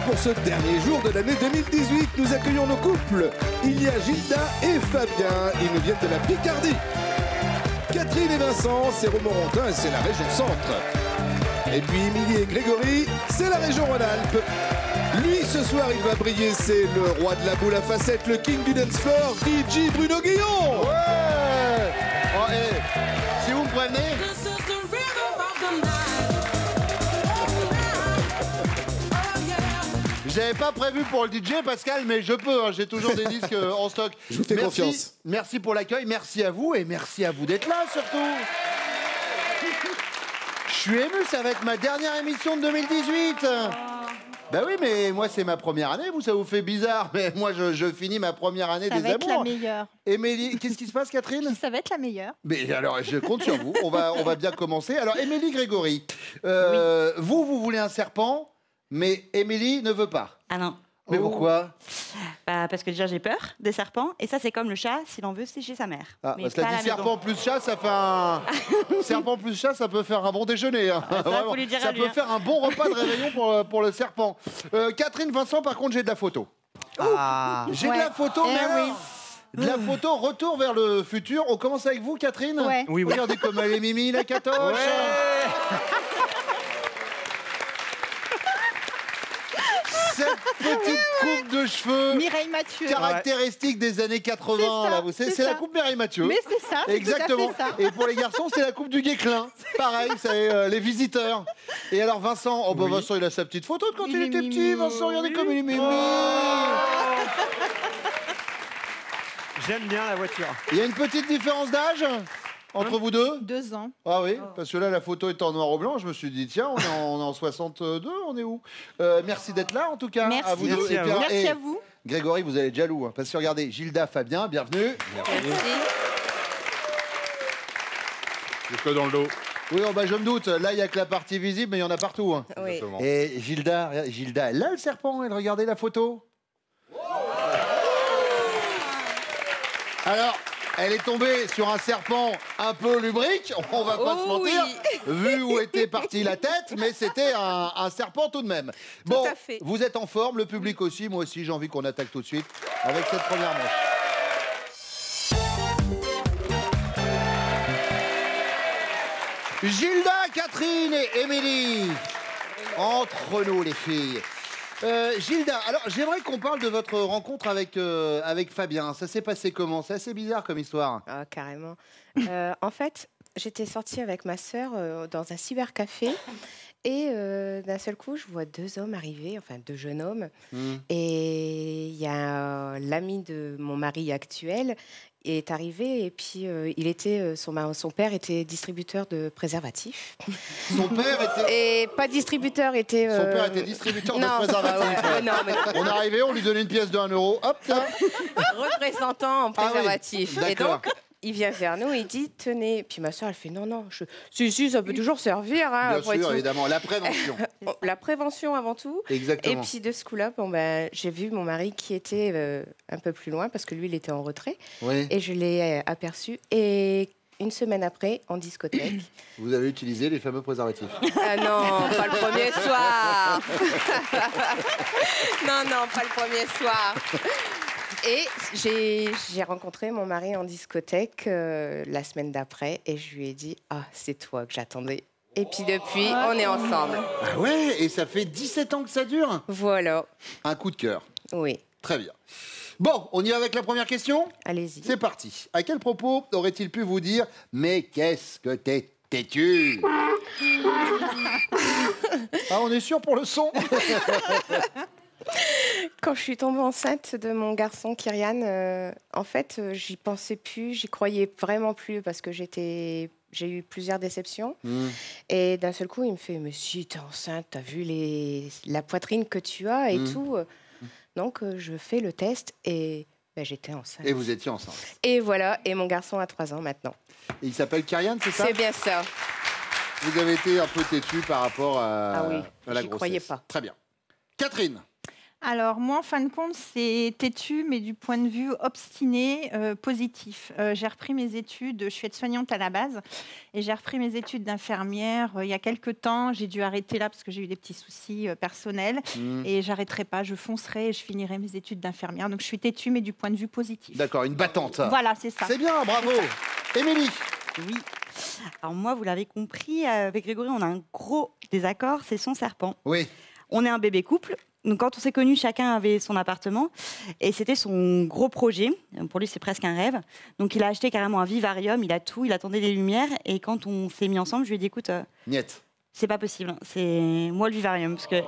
pour ce dernier jour de l'année 2018, nous accueillons nos couples. Il y a Gilda et Fabien, ils nous viennent de la Picardie. Catherine et Vincent, c'est Romorantin et c'est la région Centre. Et puis Émilie et Grégory, c'est la région Rhône-Alpes. Lui, ce soir, il va briller, c'est le roi de la boule à facettes, le king du dance floor, DJ Bruno Guillon. Ouais. Oh, si vous me prenez. J'avais pas prévu pour le DJ, Pascal, mais je peux, hein, j'ai toujours des disques en stock. Je vous fais confiance. Merci pour l'accueil, merci à vous et merci à vous d'être là surtout. Je suis ému, ça va être ma dernière émission de 2018. Ben oui, mais moi c'est ma première année, vous ça vous fait bizarre, mais moi je finis ma première année des amours. Ça va être la meilleure. Émilie, qu'est-ce qui se passe, Catherine? Ça va être la meilleure. Mais alors, je compte sur vous, on va bien commencer. Alors, Émilie, Grégory, Oui. vous voulez un serpent, mais Émilie ne veut pas. Ah non. Mais pourquoi? Bah, parce que déjà j'ai peur des serpents et ça c'est comme le chat, s'il en veut c'est chez sa mère. Ah, mais parce pas qu'elle à la dit serpent maison. plus chat, ça fait un... serpent plus chat, ça peut faire un bon déjeuner. Hein. Ça, Vraiment. faut lui dire Ça à lui, peut hein. faire un bon repas de réveillon pour le serpent. Catherine, Vincent, par contre, j'ai de la photo. J'ai de la photo, mais alors, de la photo, retour vers le futur. On commence avec vous, Catherine? Ouais. Oui, oui. Regardez comme elle est mimi, la catoche. Cette petite coupe de cheveux Mireille Mathieu. caractéristique des années 80. C'est ça, Là, vous savez, c'est c'est la ça. coupe Mireille Mathieu. Mais c'est ça, c'est Exactement. tout à fait ça. Et pour les garçons, c'est la coupe du Guéclin. Pareil, c'est les visiteurs. Et alors Vincent, oh bah Oui. Vincent, il a sa petite photo de quand il Il est était mimi. petit. Vincent, regardez comme il est mimi. J'aime bien la voiture. Il y a une petite différence d'âge entre vous deux? 2 ans. Ah oui, parce que là, la photo est en noir ou blanc. Je me suis dit, tiens, on est en 62, on est où? Merci d'être là, en tout cas. Merci. À vous deux. Merci Et à puis, vous. Merci et à vous. Grégory, vous allez être jaloux. Hein, parce que regardez, Gilda, Fabien, bienvenue. Jusque dans le dos. Oui, oh, bah, je me doute. Là, il n'y a que la partie visible, mais il y en a partout. Hein. Oui. Exactement. Et Gilda, elle a le serpent, elle regardez la photo. Alors, elle est tombée sur un serpent un peu lubrique, on va pas se mentir, vu où était partie la tête, mais c'était un serpent tout de même. Bon, à fait. vous êtes en forme, le public aussi, moi aussi j'ai envie qu'on attaque tout de suite avec cette première manche. Gilda, Catherine et Émilie, entre nous les filles. Gilda, alors j'aimerais qu'on parle de votre rencontre avec Fabien. Ça s'est passé comment? C'est assez bizarre comme histoire. Ah, carrément. En fait, j'étais sortie avec ma sœur dans un cybercafé et d'un seul coup, je vois 2 hommes arriver, enfin 2 jeunes hommes. Et il y a l'ami de mon mari actuel est arrivé et puis il était son père était distributeur de préservatifs. Son père était... Et pas distributeur, était... Son père était distributeur de non, préservatifs. ouais, non, mais On arrivait, on lui donnait une pièce de 1 euro. Hop, là. représentant en Ah oui, préservatif. Et d'accord. donc, il vient vers nous, il dit, tenez. Puis ma soeur, elle fait, non, si, ça peut toujours servir. Hein, Bien après sûr, tout. évidemment, la prévention. La prévention avant tout. Et Exactement. puis de ce coup-là, bon, ben, j'ai vu mon mari qui était un peu plus loin, parce que lui, il était en retrait. Oui. Et je l'ai aperçu. Et une semaine après, en discothèque. Vous avez utilisé les fameux préservatifs. Ah non, pas le premier soir. non, pas le premier soir. Et j'ai rencontré mon mari en discothèque la semaine d'après et je lui ai dit « Ah, c'est toi que j'attendais ». Et puis depuis, on est ensemble. Ah ouais, et ça fait 17 ans que ça dure. Voilà. Un coup de cœur. Oui, Très bien. Bon, on y va avec la première question? allez-y. C'est parti. À quel propos aurait-il pu vous dire « Mais qu'est-ce que t'es têtu » Ah, on est sûr pour le son? Quand je suis tombée enceinte de mon garçon Kyrian, en fait, j'y pensais plus, j'y croyais vraiment plus parce que j'ai eu plusieurs déceptions. Et d'un seul coup, il me fait « Mais si, t'es enceinte, t'as vu la poitrine que tu as et tout. » Donc, je fais le test et ben, j'étais enceinte. Et vous étiez ensemble. Et voilà, et mon garçon a 3 ans maintenant. Et il s'appelle Kyrian, c'est ça? C'est bien ça. Vous avez été un peu têtu par rapport à, Ah oui, à la j'y grossesse. croyais pas. Très bien. Catherine, Alors, moi, en fin de compte, c'est têtu, mais du point de vue obstiné, positif. J'ai repris mes études, je suis aide-soignante à la base, et j'ai repris mes études d'infirmière il y a quelques temps. J'ai dû arrêter là parce que j'ai eu des petits soucis personnels, et j'arrêterai pas, je foncerai et je finirai mes études d'infirmière. Donc, je suis têtu, mais du point de vue positif. D'accord, une battante. Voilà, c'est ça. C'est bien, bravo. Émilie. Oui. Alors moi, vous l'avez compris, avec Grégory, on a un gros désaccord, c'est son serpent. Oui. On est un bébé couple. Donc quand on s'est connus, chacun avait son appartement et c'était son gros projet. Pour lui, c'est presque un rêve. Donc il a acheté carrément un vivarium, il a tout, il attendait des lumières. Et quand on s'est mis ensemble, je lui ai dit, écoute, Niette. c'est pas possible, c'est moi le vivarium. Parce que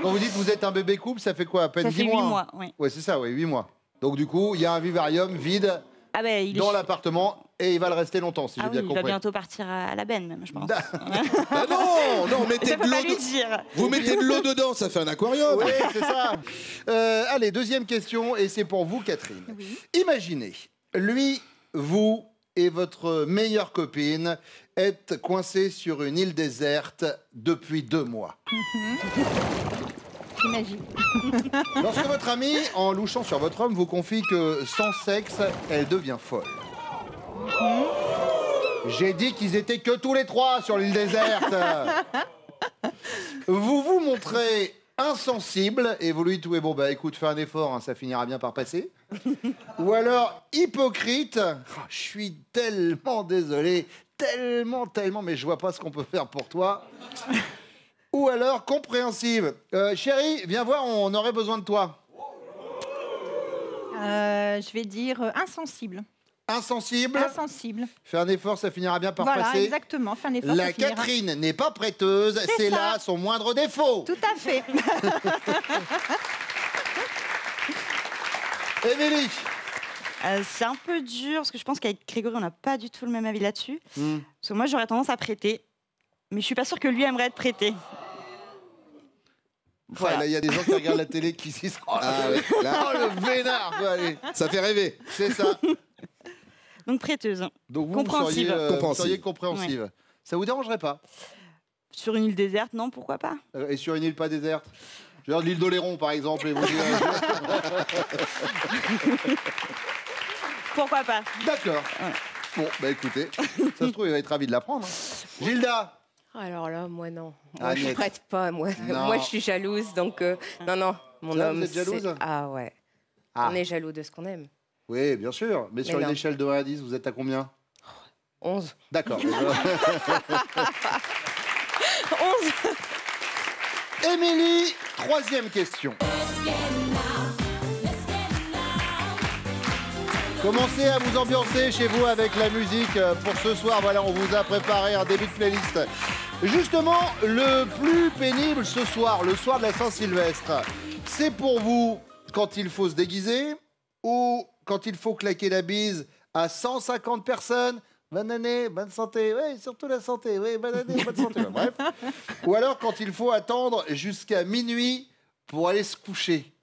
Quand vous dites que vous êtes un bébé couple, ça fait quoi, à peine ça 10 fait 8 mois mois. Oui. Ouais, c'est ça, oui, 8 mois. Donc du coup, il y a un vivarium vide Ah ben, il dans est... l'appartement et il va le rester longtemps, si Ah j'ai oui, bien il compris. va bientôt partir à la benne, même, je pense. Ah non, non, mettez Ça de peut l'eau. pas lui dire. Vous mettez de l'eau dedans, ça fait un aquarium. Oui, c'est ça. Allez, deuxième question, et c'est pour vous, Catherine. Oui. Imaginez, lui, vous et votre meilleure copine êtes coincés sur une île déserte depuis 2 mois. J'imagine. Lorsque votre amie, en louchant sur votre homme, vous confie que sans sexe, elle devient folle. J'ai dit qu'ils étaient que tous les 3 sur l'île déserte. Vous vous montrez insensible et vous lui dites, oui, bon, bah écoute, fais un effort, hein, ça finira bien par passer. Ou alors hypocrite, oh, je suis tellement désolé, tellement, mais je vois pas ce qu'on peut faire pour toi. Ou alors compréhensive, chérie, viens voir, on aurait besoin de toi. Je vais dire insensible. Insensible, Insensible. fais un effort, ça finira bien par Voilà, passer. exactement. Fais un effort, La ça finira. Catherine n'est pas prêteuse, c'est ça. là son moindre défaut. Tout à fait. Émilie. C'est un peu dur, parce que je pense qu'avec Grégory, on n'a pas du tout le même avis là-dessus. Parce que moi, j'aurais tendance à prêter. Mais je suis pas sûre que lui aimerait être prêté. Voilà. Là, il y a des gens qui regardent la télé qui s'y sont. Ah ouais, là, Oh, le vénard, quoi, allez. ça fait rêver. C'est ça. Donc prêteuse. Donc vous, Compréhensive. vous seriez compréhensive. Ça vous dérangerait pas? Sur une île déserte, non, pourquoi pas? Et sur une île pas déserte? Je veux dire l'île d'Oléron, par exemple. Et vous Pourquoi pas? D'accord. Ouais. Bon, bah écoutez, ça se trouve, il va être ravi de l'apprendre. Hein. Gilda. Alors là, moi non. Moi, Agnès. je prête pas. Moi, Non. moi je suis jalouse, donc non. Mon Ça, homme. vous êtes jalouse? c'est- Ah ouais. Ah. On est jaloux de ce qu'on aime. Oui, bien sûr. Mais sur une non. échelle de 1 à 10, vous êtes à combien? 11. D'accord. 11. Émilie, troisième question. Commencez à vous ambiancer chez vous avec la musique pour ce soir. Voilà, on vous a préparé un début de playlist. Justement, le plus pénible ce soir, le soir de la Saint-Sylvestre, c'est pour vous quand il faut se déguiser ou quand il faut claquer la bise à 150 personnes. Bonne année, bonne santé, oui, surtout la santé, oui, bonne année, bonne santé. Bref. Ou alors quand il faut attendre jusqu'à minuit pour aller se coucher.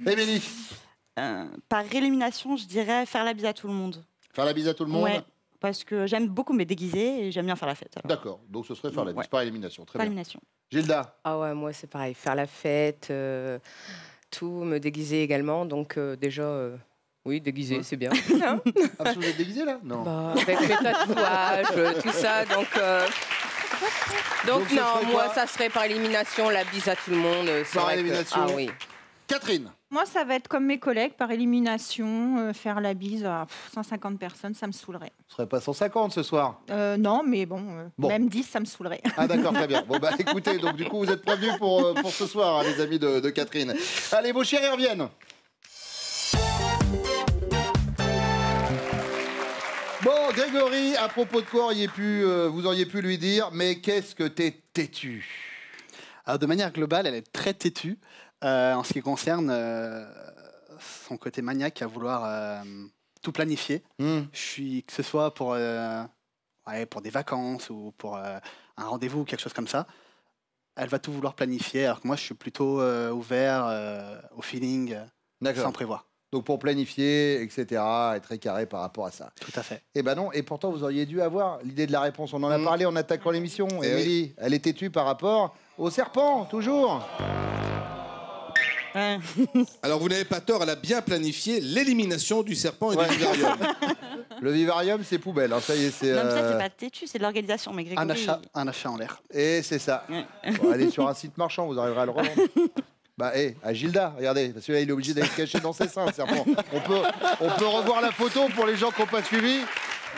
Émilie, Par élimination, je dirais faire la bise à tout le monde. faire la bise à tout le monde. Ouais, parce que j'aime beaucoup me déguiser et j'aime bien faire la fête. alors. D'accord, donc ce serait faire la bise Ouais. par élimination. Très Par bien. élimination. Gilda, Ah ouais, moi c'est pareil. Faire la fête, tout, me déguiser également. Donc déjà, oui, déguiser, Ouais. c'est bien. ah, parce que vous êtes déguisé là? Non. Bah, avec mes tatouages, tout ça. Donc Donc, ce non, serait moi quoi? ça serait par élimination, la bise à tout le monde. c'est Par vrai que- élimination. Ah oui. Catherine, Moi, ça va être comme mes collègues, par élimination, faire la bise à 150 personnes, ça me saoulerait. ce serait pas 150 ce soir. Non, mais bon, Bon. même 10, ça me saoulerait. Ah d'accord, très bien. Bon bah écoutez, donc du coup vous êtes prévenus pour ce soir, hein, les amis de Catherine. Allez, vos chéris reviennent. Bon, Grégory, à propos de quoi vous auriez pu lui dire, mais qu'est-ce que t'es têtu? Alors, de manière globale, elle est très têtue en ce qui concerne son côté maniaque à vouloir tout planifier. Hmm. Que ce soit pour des vacances ou pour un rendez-vous ou quelque chose comme ça, elle va tout vouloir planifier, alors que moi, je suis plutôt ouvert au feeling, D'accord. sans prévoir. Donc pour planifier, etc., être très carré par rapport à ça. Tout à fait. Eh ben non, et pourtant vous auriez dû avoir l'idée de la réponse. On en a parlé en attaquant l'émission. Eh Émilie, elle est têtue par rapport au serpent, toujours. Ouais. Alors, vous n'avez pas tort, elle a bien planifié l'élimination du serpent et du vivarium. Le vivarium, c'est poubelle. Hein. Ça y est, c'est. Non, mais ça, c'est pas têtu, c'est de l'organisation. Mais Grégory, Un achat en l'air. Et c'est ça. Ouais. Bon, allez sur un site marchand, vous arriverez à le revendre. Bah, à Gilda, regardez, parce que là, il est obligé d'aller se cacher dans ses seins, le serpent. On peut revoir la photo pour les gens qui n'ont pas suivi.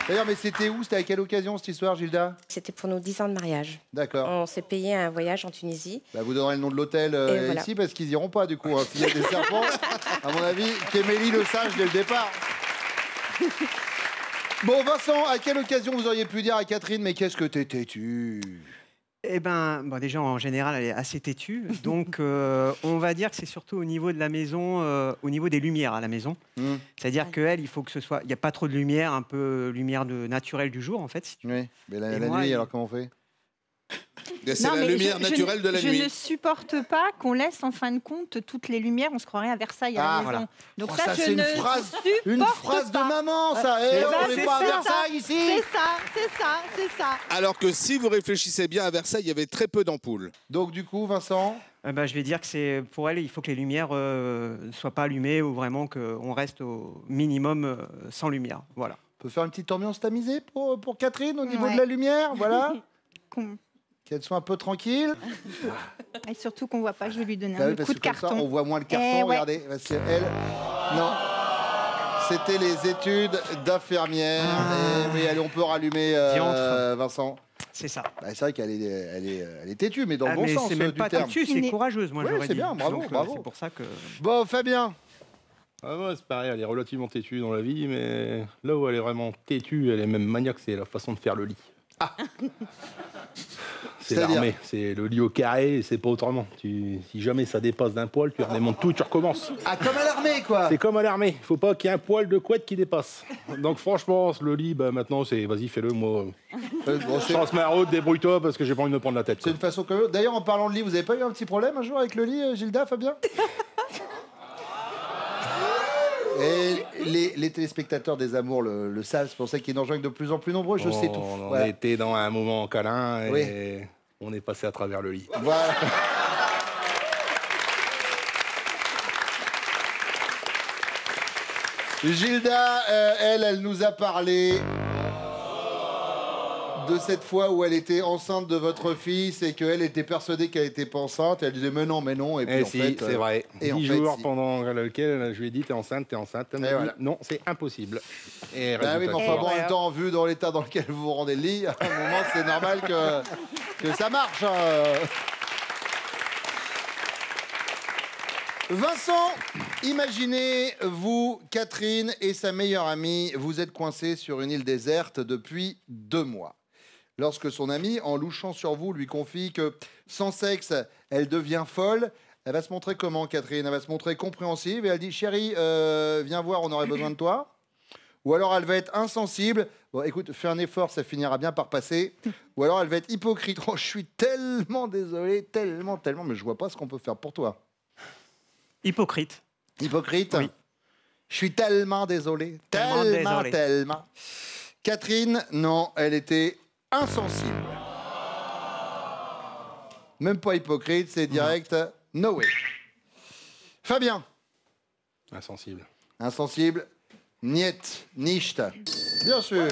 D'ailleurs, mais c'était où? C'était à quelle occasion cette histoire, Gilda? C'était pour nos 10 ans de mariage. D'accord. On s'est payé un voyage en Tunisie. Bah, vous donnerez le nom de l'hôtel voilà. ici, parce qu'ils iront pas, du coup. Hein. S'il y a des serpents, à mon avis, qu'Émilie le sache dès le départ. Bon, Vincent, à quelle occasion vous auriez pu dire à Catherine, mais qu'est-ce que t'es têtu? Eh ben, bon, déjà, en général, elle est assez têtue. Donc, on va dire que c'est surtout au niveau de la maison, au niveau des lumières à la maison. C'est-à-dire qu'elle, il faut que ce soit... Il n'y a pas trop de lumière, un peu lumière naturelle du jour, en fait. Si tu veux. Oui, mais la moi, nuit, alors comment on fait? C'est la lumière naturelle de la nuit. Je ne supporte pas qu'on laisse en fin de compte toutes les lumières. On se croirait à Versailles à la maison. voilà. Donc Oh, ça, ça, je c'est une ne phrase supporte de pas. maman, ça. Eh, Eh ben, on n'est c'est pas à ça. Versailles ici. C'est ça. Alors que si vous réfléchissez bien, à Versailles, il y avait très peu d'ampoules. Donc, du coup, Vincent, Ben, je vais dire que c'est pour elle, il faut que les lumières ne soient pas allumées ou vraiment qu'on reste au minimum sans lumière. Voilà. on peut faire une petite ambiance tamisée pour Catherine au niveau Ouais. de la lumière, voilà. Qu'on- Qu'elle soit un peu tranquille. Et surtout qu'on voit pas, je vais lui donner Bah oui, un parce coup de que comme ça, carton. on voit moins le carton, Eh ouais. regardez. Parce que elle, non. C'était les études d'infirmière. Et oui, allez, on peut rallumer Diantre. Vincent. C'est ça. Bah, c'est vrai qu'elle est têtue, mais dans le bon mais sens c'est même du pas terme. têtue, c'est Une- courageuse, moi Ouais, j'aurais c'est dit. bien, bravo, Donc, bravo. C'est pour ça que... Bon, Fabien. Ah, moi, c'est pareil, elle est relativement têtue dans la vie, mais là où elle est vraiment têtue, elle est même maniaque, c'est la façon de faire le lit. C'est C'est-à-dire l'armée, c'est le lit au carré, et c'est pas autrement. Si jamais ça dépasse d'un poil, tu redémontes tout, tu recommences. Ah, comme à l'armée, quoi. C'est comme à l'armée, faut pas qu'il y ait un poil de couette qui dépasse. Donc franchement, le lit, bah, maintenant, c'est vas-y, fais-le, moi. Bon, c'est Chance ma route, débrouille-toi parce que j'ai pas envie de me prendre la tête. c'est une façon que. D'ailleurs, en parlant de lit, vous avez pas eu un petit problème un jour avec le lit, Gilda, Fabien? Et les téléspectateurs des Amours le savent, c'est pour ça qu'ils nous rejoignent de plus en plus nombreux, je sais tout. On Voilà. était dans un moment câlin et Oui. on est passé à travers le lit. Voilà. Gilda, elle nous a parlé de cette fois où elle était enceinte de votre fils et qu'elle était persuadée qu'elle était pas enceinte. Elle disait mais non, et puis Eh en si, fait, c'est vrai. et en 10 fait, jours si. pendant lequel je lui ai dit t'es enceinte. Elle m'a dit, voilà. non, c'est impossible. Et Ben oui, mais résultat, enfin bon, en voilà. même temps, vu dans l'état dans lequel vous vous rendez le lit, à un moment, c'est normal que ça marche. Hein. Vincent, imaginez, vous, Catherine et sa meilleure amie, vous êtes coincés sur une île déserte depuis 2 mois. Lorsque son amie, en louchant sur vous, lui confie que sans sexe, elle devient folle, elle va se montrer comment, Catherine? Elle va se montrer compréhensive et elle dit « Chérie, viens voir, on aurait besoin de toi ». Ou alors elle va être insensible. Bon, écoute, fais un effort, ça finira bien par passer. Ou alors elle va être hypocrite. Oh, je suis tellement désolé, tellement, mais je vois pas ce qu'on peut faire pour toi. Hypocrite. Hypocrite? Oui. Je suis tellement désolé. Tellement désolé. Tellement. Catherine, non, elle était insensible. Même pas hypocrite, c'est direct. No way. Fabien, insensible. insensible. Niet, nicht. Bien sûr.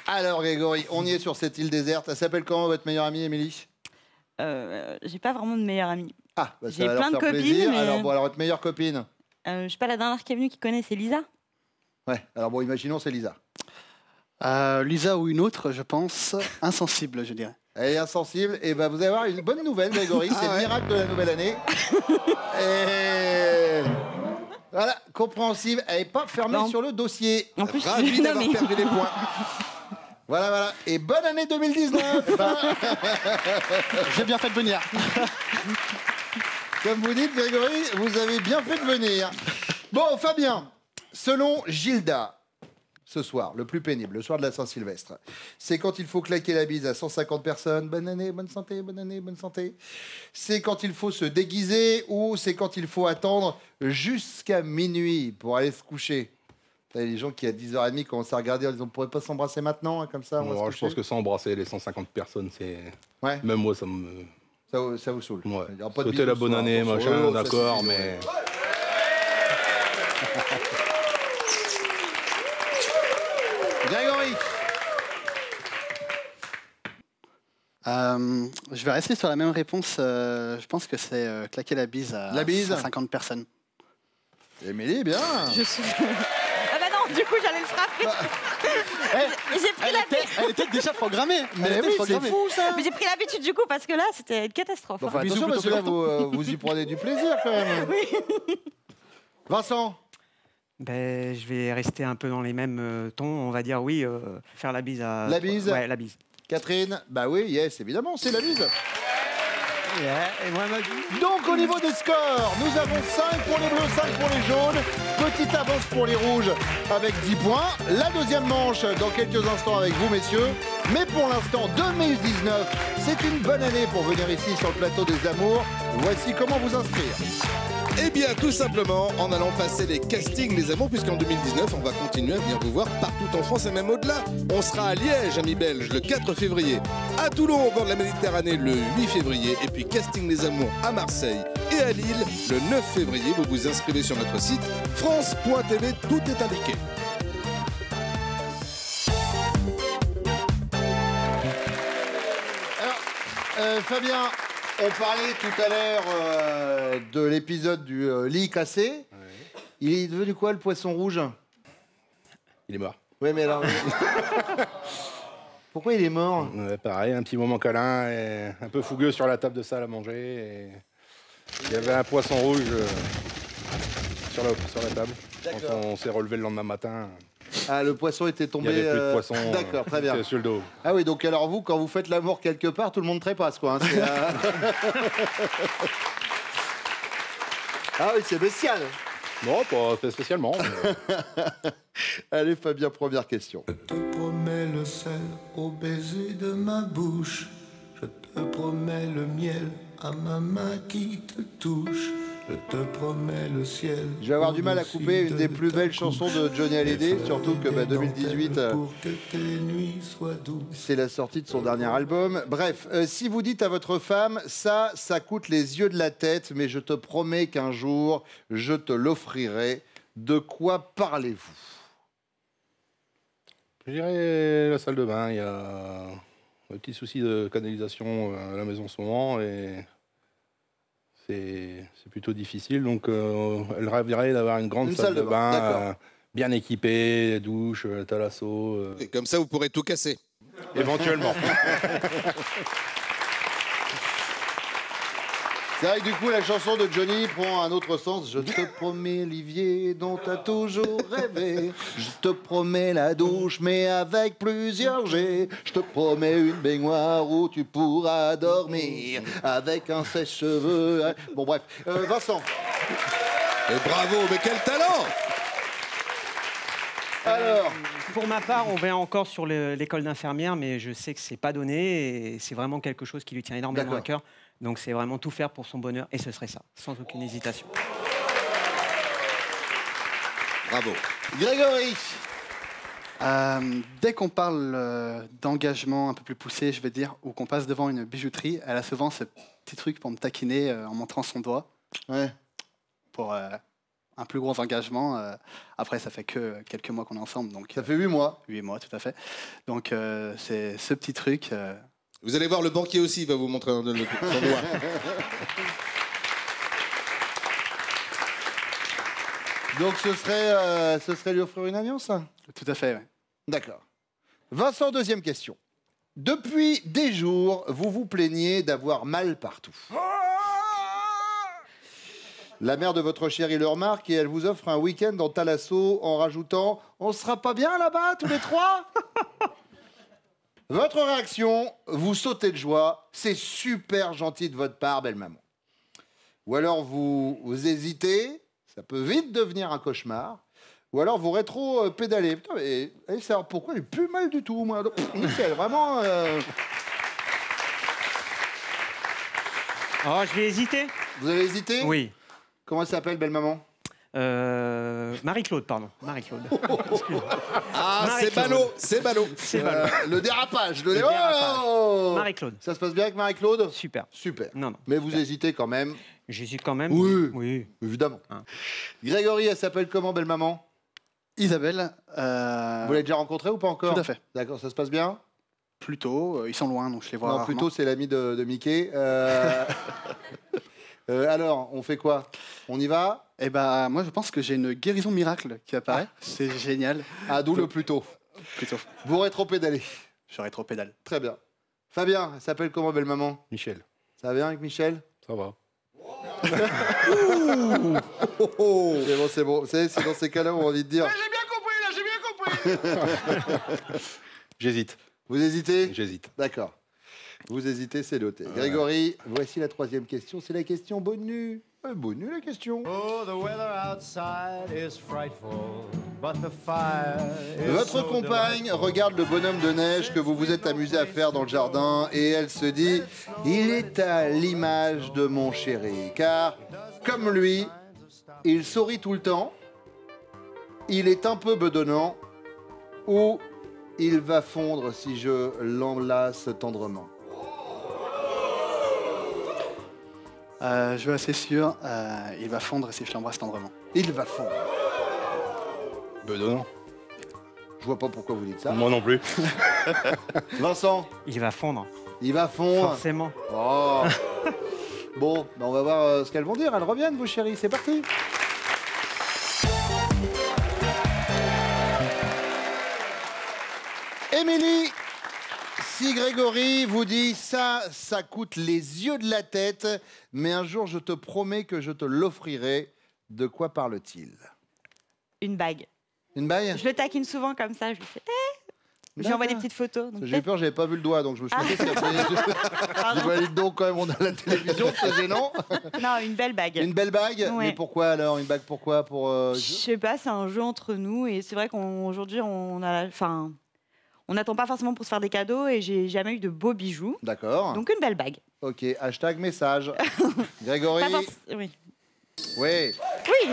Alors, Grégory, on y est sur cette île déserte. Elle s'appelle comment, votre meilleure amie, Émilie? J'ai pas vraiment de meilleure amie. Ah, bah, ça J'ai va leur plein de faire copines, plaisir. mais- Alors, votre meilleure copine? Je sais pas, la dernière qui est venue qui connaît, c'est Lisa. Ouais, alors bon, imaginons, c'est Lisa. Lisa ou une autre, je pense, insensible, je dirais. Elle est insensible. Et ben, vous allez avoir une bonne nouvelle, Grégory. C'est le miracle de la nouvelle année. Et voilà, compréhensive. Elle n'est pas fermée Non. sur le dossier. En plus, Ravi non, d'avoir mais- perdu des points. Voilà, voilà. Et bonne année 2019. J'ai bien fait de venir. Comme vous dites, Grégory, vous avez bien fait de venir. Bon, Fabien, selon Gilda, ce soir, le plus pénible, le soir de la Saint-Sylvestre, c'est quand il faut claquer la bise à 150 personnes. Bonne année, bonne santé, bonne année, bonne santé. C'est quand il faut se déguiser ou c'est quand il faut attendre jusqu'à minuit pour aller se coucher. T'as les gens qui, à 10h30, commencent à regarder en disant on pourrait pas s'embrasser maintenant, hein, comme ça. Je pense que sans embrasser les 150 personnes, c'est. Ouais. Même moi, ça me. Ça vous saoule. Ouais. Il y aura pas de Souhaiter la bisous bonne ce soir, année, attention. machin, Oh, ça d'accord, suffit, mais. Grégory. Je vais rester sur la même réponse. Je pense que c'est claquer la bise à La bise. 150 personnes. Émilie, bien. Je suis... Ah bah non, du coup, j'allais le frapper. J'ai pris l'habitude. Elle était déjà programmée. Mais oui, c'est fou ça. Mais j'ai pris l'habitude du coup parce que là, c'était une catastrophe. Bon, enfin, Bisous attention, parce que plutôt là, vous y prenez du plaisir quand même. Vincent. Ben, je vais rester un peu dans les mêmes tons. On va dire oui, faire la bise à... La bise. Ouais, la bise. Catherine. Bah oui, yes, évidemment, c'est la bise. Et moi, ma vie. Donc au niveau des scores, nous avons 5 pour les bleus, 5 pour les jaunes. Petite avance pour les rouges avec 10 points. La deuxième manche dans quelques instants avec vous messieurs. Mais pour l'instant, 2019, c'est une bonne année pour venir ici sur le plateau des Amours. Voici comment vous inscrire. Eh bien, tout simplement en allant passer les castings les amours, puisqu'en 2019, on va continuer à venir vous voir partout en France et même au-delà. On sera à Liège, amis belges, le 4 février, à Toulon, au bord de la Méditerranée, le 8 février, et puis casting les amours à Marseille et à Lille, le 9 février. Vous vous inscrivez sur notre site France.tv, tout est indiqué. Alors, Fabien, on parlait tout à l'heure de l'épisode du lit cassé. Ouais. Il est devenu quoi, le poisson rouge? Il est mort. Oui, mais alors... Pourquoi il est mort? Pareil, un petit moment câlin, et un peu fougueux sur la table de salle à manger. Et il y avait un poisson rouge sur la table. Quand on s'est relevé le lendemain matin... Ah, le poisson était tombé... Il n'y avait plus de poisson. D'accord, très bien. Sur le dos. Ah oui, donc alors vous, quand vous faites l'amour quelque part, tout le monde trépasse, quoi. Hein, Ah oui, c'est bestial. Non, pas spécialement. Allez, Fabien, première question. Je te promets le sel au baiser de ma bouche. Je te promets le miel à ma main qui te touche. Je te promets le ciel. Je vais avoir du mal à couper une des plus belles chansons de Johnny Hallyday, surtout que 2018, c'est la sortie de son dernier album. Bref, si vous dites à votre femme, ça coûte les yeux de la tête, mais je te promets qu'un jour, je te l'offrirai. De quoi parlez-vous? Je dirais la salle de bain. Il y a un petit souci de canalisation à la maison en ce moment et c'est plutôt difficile. Donc elle rêverait d'avoir une grande salle de bain bien équipée, douche, thalasso. Et comme ça, vous pourrez tout casser. Éventuellement. C'est vrai que du coup, la chanson de Johnny prend un autre sens. Je te promets Olivier dont t'as toujours rêvé. Je te promets la douche, mais avec plusieurs G. Je te promets une baignoire où tu pourras dormir avec un sèche-cheveux. Bon, bref. Vincent. Et bravo, mais quel talent! Alors, pour ma part, on va encore sur l'école d'infirmière, mais je sais que c'est pas donné et c'est vraiment quelque chose qui lui tient énormément à cœur. Donc c'est vraiment tout faire pour son bonheur et ce serait ça, sans aucune hésitation. Bravo. Grégory. Dès qu'on parle d'engagement un peu plus poussé, je vais dire, ou qu'on passe devant une bijouterie, elle a souvent ce petit truc pour me taquiner en montrant son doigt. Ouais. Pour un plus gros engagement. Après, ça fait que quelques mois qu'on est ensemble. Donc, ça fait 8 mois. 8 mois, tout à fait. Donc, c'est ce petit truc. Vous allez voir, le banquier aussi va vous montrer son doigt. Donc, ce serait lui offrir une alliance? Tout à fait, oui. D'accord. Vincent, deuxième question. Depuis des jours, vous vous plaignez d'avoir mal partout. La mère de votre chérie le remarque et elle vous offre un week-end en thalasso en rajoutant « On sera pas bien là-bas, tous les trois ?» Votre réaction, vous sautez de joie. C'est super gentil de votre part, belle maman. Ou alors vous hésitez, ça peut vite devenir un cauchemar. Ou alors vous rétro-pédalez. Putain, mais allez savoir pourquoi il est plus mal du tout, moi. Nickel, vraiment... Oh, je vais hésiter. Vous avez hésité? Oui. Comment elle s'appelle, belle maman? Marie-Claude, pardon. Marie-Claude. Ah, c'est Marie-Claude. ballot, c'est ballot. C'est ballot. Le dérapage. Le dérapage. Oh Marie-Claude. Ça se passe bien avec Marie-Claude? Super. Super. Non, non. Mais vous hésitez quand même? J'hésite quand même. Oui. Oui. Évidemment. Hein. Grégory, elle s'appelle comment, belle maman? Isabelle, Vous l'avez déjà rencontrée ou pas encore? tout à fait. D'accord, ça se passe bien? Plutôt, ils sont loin, donc je les vois Non, rarement. plutôt c'est l'ami de Mickey. Alors, on fait quoi? On y va? Eh ben, moi, je pense que j'ai une guérison miracle qui apparaît. C'est génial. Ah, d'où le plutôt. Plutôt. Vous rétropédalez. Je rétropédale. Très bien. Fabien, elle s'appelle comment, belle maman? Michel, Ça va bien avec Michel? ça va. C'est bon, c'est bon. C'est dans ces cas-là où on a envie de dire. J'hésite, Vous hésitez? j'hésite. D'accord. Vous hésitez, c'est noté. Grégory, voici la troisième question. C'est la question bonus. Bonus la question. Oh, the weather outside is frightful, but the fire is Votre so compagne regarde le bonhomme de neige que vous vous êtes amusé à faire dans le jardin et elle se dit « Il est à l'image de mon chéri, car comme lui, il sourit tout le temps, il est un peu bedonnant ou il va fondre si je l'enlace tendrement. » Je suis assez sûr, il va fondre si je l'embrasse tendrement. Il va fondre. Bedonnant. Je vois pas pourquoi vous dites ça. Moi non plus. Vincent, Il va fondre. il va fondre. Forcément. Oh. Bon, ben on va voir ce qu'elles vont dire. Elles reviennent, vos chéris. C'est parti. Émilie, si Grégory vous dit ça coûte les yeux de la tête, mais un jour je te promets que je te l'offrirai, de quoi parle-t-il? Une bague. Une bague? Je le taquine souvent comme ça, je lui fais. J'ai envoyé des petites photos. donc J'ai eu peur, j'avais pas vu le doigt, donc je me suis dit, je valide donc quand même, on a la télévision, c'est gênant. Non, une belle bague. Une belle bague? Ouais. Mais pourquoi alors? Une bague pourquoi? Pour, Je sais pas, c'est un jeu entre nous et c'est vrai qu'aujourd'hui on a, enfin, on n'attend pas forcément pour se faire des cadeaux et j'ai jamais eu de beaux bijoux. D'accord. Donc une belle bague. Ok, hashtag message. Grégory? Pas oui. Oui. Oui.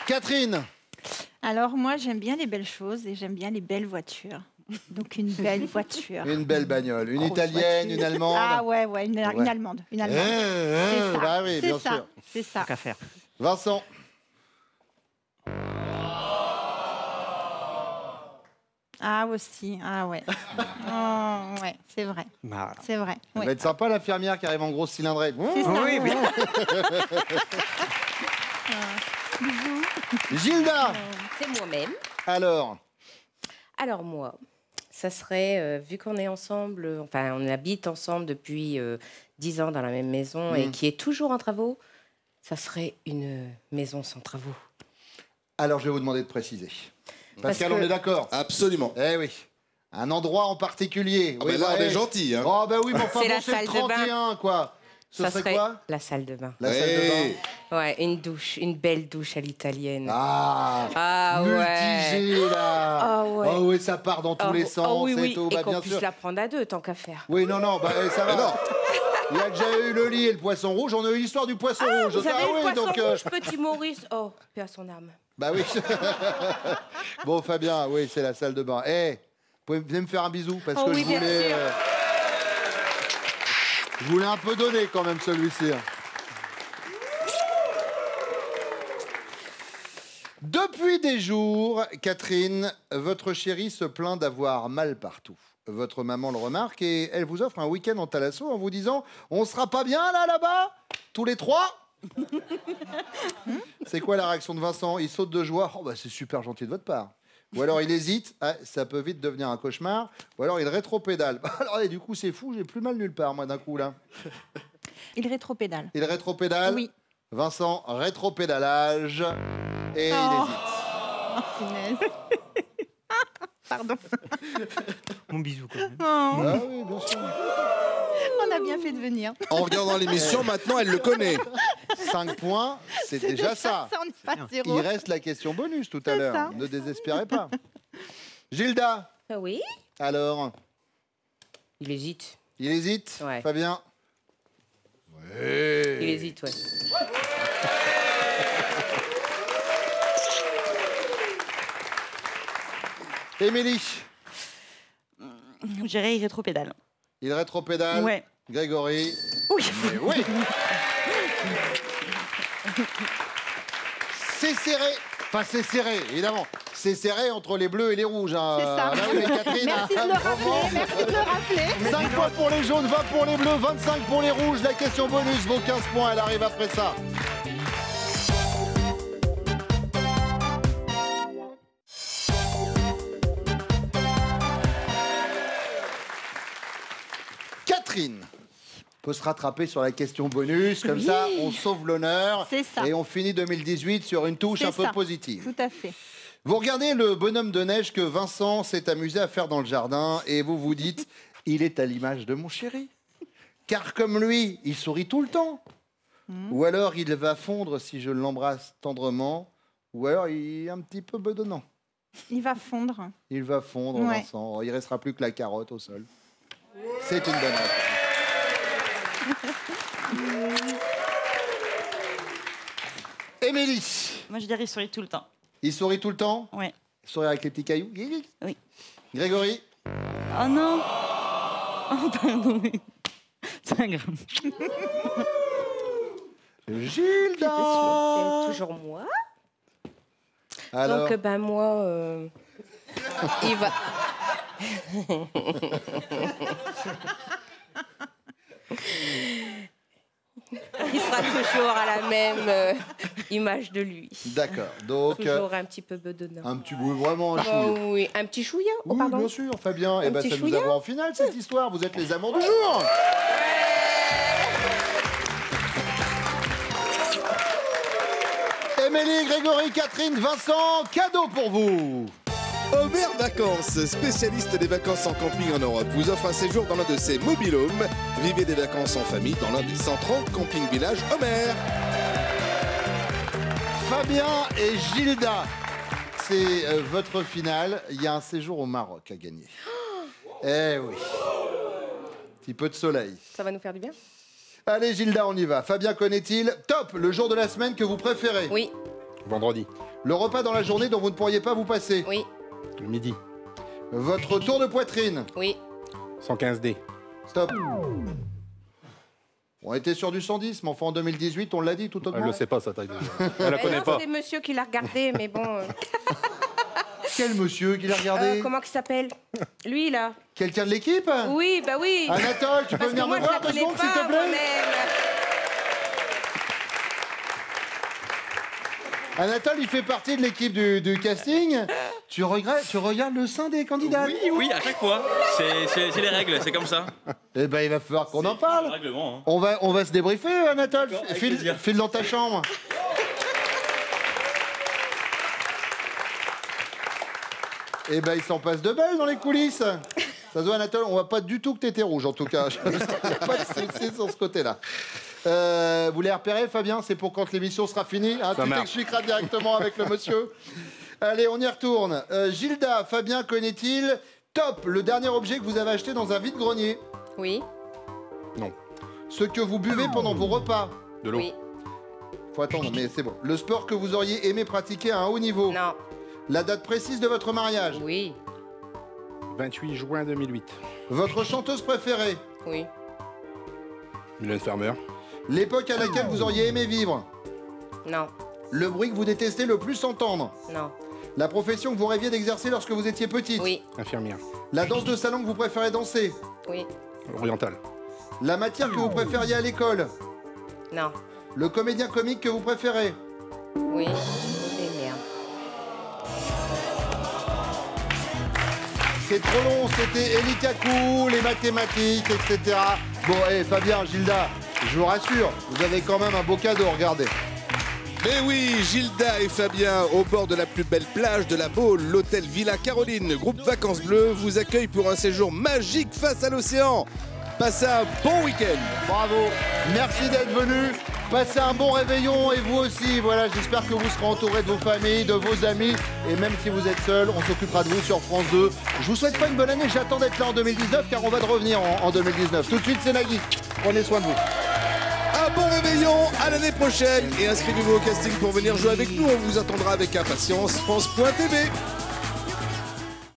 Catherine? Alors moi, j'aime bien les belles choses et j'aime bien les belles voitures. Donc une belle voiture. Une belle bagnole. Une Grosse italienne, voiture. une allemande? Ah ouais, une allemande. Une allemande. C'est ça. Bah oui, C'est bien ça. sûr. C'est ça. Tant qu'à faire. Vincent? Ah aussi. Ah ouais. Oh, ouais, c'est vrai. Bah, C'est vrai. Ça Ouais. va être sympa l'infirmière qui arrive en grosse cylindrée. C'est ça. oui, oui. Gilda? C'est moi-même. Alors? Alors moi, ça serait, vu qu'on est ensemble, enfin on habite ensemble depuis 10 ans dans la même maison et qui est toujours en travaux, ça serait une maison sans travaux. Alors je vais vous demander de préciser. Pascal, que- on est d'accord? Absolument. Eh oui. Un endroit en particulier. Ah Oui, ben là, bah, on est eh. gentil. Hein. Oh bah oui, mais enfin C'est bon, la c'est le salle de bain. 31, quoi. Ce Ça serait quoi? la salle de bain. La salle de bain. Ouais, une douche, une belle douche à l'italienne. Ah, Ah ouais. multigé là. Ah ouais. Oh oui, ça part dans tous les sens oui, et oui. tout. Et Bah, qu'on bien puisse sûr. la prendre à deux, tant qu'à faire. Oui, non, non, bah ça va. non. Il y a déjà eu le lit et le poisson rouge. On a eu l'histoire du poisson rouge. Vous savez, Ah le oui, poisson donc. rouge, petit Maurice. Oh, paix à son âme. Bah oui. Bon, Fabien, oui, c'est la salle de bain. Eh, vous pouvez me faire un bisou parce Oh que oui, je bien voulais. sûr. Je voulais un peu donner quand même celui-ci. Depuis des jours, Catherine, votre chérie se plaint d'avoir mal partout. Votre maman le remarque et elle vous offre un week-end en Thalasso en vous disant « On sera pas bien là-bas tous les trois ?» C'est quoi la réaction de Vincent? Il saute de joie. Oh bah c'est super gentil de votre part. Ou alors il hésite. Ah, ça peut vite devenir un cauchemar. Ou alors il rétropédale. Alors et du coup c'est fou, j'ai plus mal nulle part moi d'un coup là. Il rétropédale. Il rétropédale. Oui. Vincent, rétropédalage. Et Oh. il hésite. Oh, punaise. Pardon. mon bisou quand même. Oh, Ah oui, bien sûr. on a bien fait de venir. En regardant l'émission, maintenant, elle le connaît. 5 points, c'est déjà ça. On n'est pas Il zéro. reste la question bonus tout à C'est l'heure. ça. Ne désespérez pas. Gilda, Ah oui. alors, Il hésite. il hésite. Ouais. Fabien, Ouais. Il hésite, ouais. Émilie, J'irai y rétropédale. il rétropédale. Ouais. Grégory. Oui. Mais oui. C'est serré. Enfin, c'est serré, évidemment. C'est serré entre les bleus et les rouges. Hein. C'est ça. Là, oui, Catherine, Merci de le rappeler, merci de le rappeler. 5 points pour les jaunes, 20 pour les bleus, 25 pour les rouges. La question bonus vaut 15 points. Elle arrive après ça. Catherine peut se rattraper sur la question bonus. Comme ça, on sauve l'honneur. C'est ça. Et on finit 2018 sur une touche C'est un peu ça. positive. Tout à fait. Vous regardez le bonhomme de neige que Vincent s'est amusé à faire dans le jardin et vous vous dites, il est à l'image de mon chéri. Car comme lui, il sourit tout le temps. Ou alors il va fondre si je l'embrasse tendrement. Ou alors il est un petit peu bedonnant. Il va fondre. Il va fondre, Ouais. Vincent. Il restera plus que la carotte au sol. C'est une bonne réponse. Émilie, Moi, je dirais il sourit tout le temps. il sourit tout le temps. Ouais. Il sourit avec les petits cailloux. Oui. Grégory, Oh non. Oh, pardon. C'est un grave. Gilda. C'est toujours moi. Alors, Donc, ben moi, il va. Il sera toujours à la même image de lui. d'accord. Donc, Toujours un petit peu bedonnant. un petit bout, vraiment un Oh, chouille. oui, un petit chouïa. Oh, Oui, pardon. bien sûr, Fabien. Et Un ben, petit ça nous chouïa. avons en finale cette histoire. Vous êtes les amours du jour. Émilie, Grégory, Catherine, Vincent, cadeau pour vous. Homer Vacances, spécialiste des vacances en camping en Europe, vous offre un séjour dans l'un de ses mobil-homes. Vivez des vacances en famille dans l'un des 130 camping-villages Homer. Fabien et Gilda, c'est votre finale. Il y a un séjour au Maroc à gagner. Eh oui. Petit peu de soleil. Ça va nous faire du bien? Allez Gilda, on y va. Fabien connaît-il? Top, le jour de la semaine que vous préférez. Oui, Vendredi, Le repas dans la journée dont vous ne pourriez pas vous passer. oui, le midi, Votre tour de poitrine. oui. 115D. Stop. On était sur du 110, mais enfin en 2018, on l'a dit tout au Elle long. le sait pas, sa taille. Elle la Ben connaît non, pas. c'est monsieur qui l'a regardé, mais bon. Quel monsieur qui l'a regardé? Comment il s'appelle? Lui, là. Quelqu'un de l'équipe? Oui, bah oui. Anatole, tu peux Parce que venir moi, me je voir la 2 connais secondes, s'il pas, te plaît? moi-même. Anatole, il fait partie de l'équipe du casting. Tu regardes le sein des candidats? Oui, à chaque fois. C'est les règles, c'est comme ça. Eh ben, il va falloir qu'on en Le parle. règlement. Hein. On va se débriefer, Anatole. D'accord, avec File, plaisir. file dans ta chambre. Eh ben, il s'en passe de belles dans les coulisses. Ça se voit, Anatole, on voit pas du tout que t'étais rouge, en tout cas. Il n'y a pas de souci sur ce côté-là. Vous les repérez, Fabien? C'est pour quand l'émission sera finie, hein, Ça tu marche. t'expliqueras directement avec le monsieur. Allez, on y retourne. Gilda, Fabien connaît-il? Top, le dernier objet que vous avez acheté dans un vide-grenier. Oui, Ce que vous buvez pendant vos repas. De l'eau. oui. Faut attendre, mais c'est bon. Le sport que vous auriez aimé pratiquer à un haut niveau. Non, La date précise de votre mariage. oui, 28 juin 2008. Votre chanteuse préférée. oui. Mylène Farmer. L'époque à laquelle vous auriez aimé vivre. Non, Le bruit que vous détestez le plus entendre. non, La profession que vous rêviez d'exercer lorsque vous étiez petite. oui, Infirmière. La danse de salon que vous préférez danser. oui, Orientale. La matière que vous préfériez à l'école. non, Le comédien comique que vous préférez. oui. Et merde. C'est trop long, c'était Eli Kakou, les mathématiques, etc. Bon, Fabien, Gilda, je vous rassure, vous avez quand même un beau cadeau, regardez. Mais oui, Gilda et Fabien, au bord de la plus belle plage de la Baule, l'hôtel Villa Caroline, groupe Vacances Bleues, vous accueille pour un séjour magique face à l'océan. Passez un bon week-end. Bravo, merci d'être venu. Passez un bon réveillon et vous aussi. Voilà, j'espère que vous serez entourés de vos familles, de vos amis. Et même si vous êtes seul, on s'occupera de vous sur France 2. Je vous souhaite pas une bonne année, j'attends d'être là en 2019 car on va de revenir en 2019. Tout de suite, c'est Nagui. Prenez soin de vous. Gilda, bon réveillon, à l'année prochaine. Et inscrivez-vous au casting pour venir jouer avec nous. On vous attendra avec impatience. France.tv.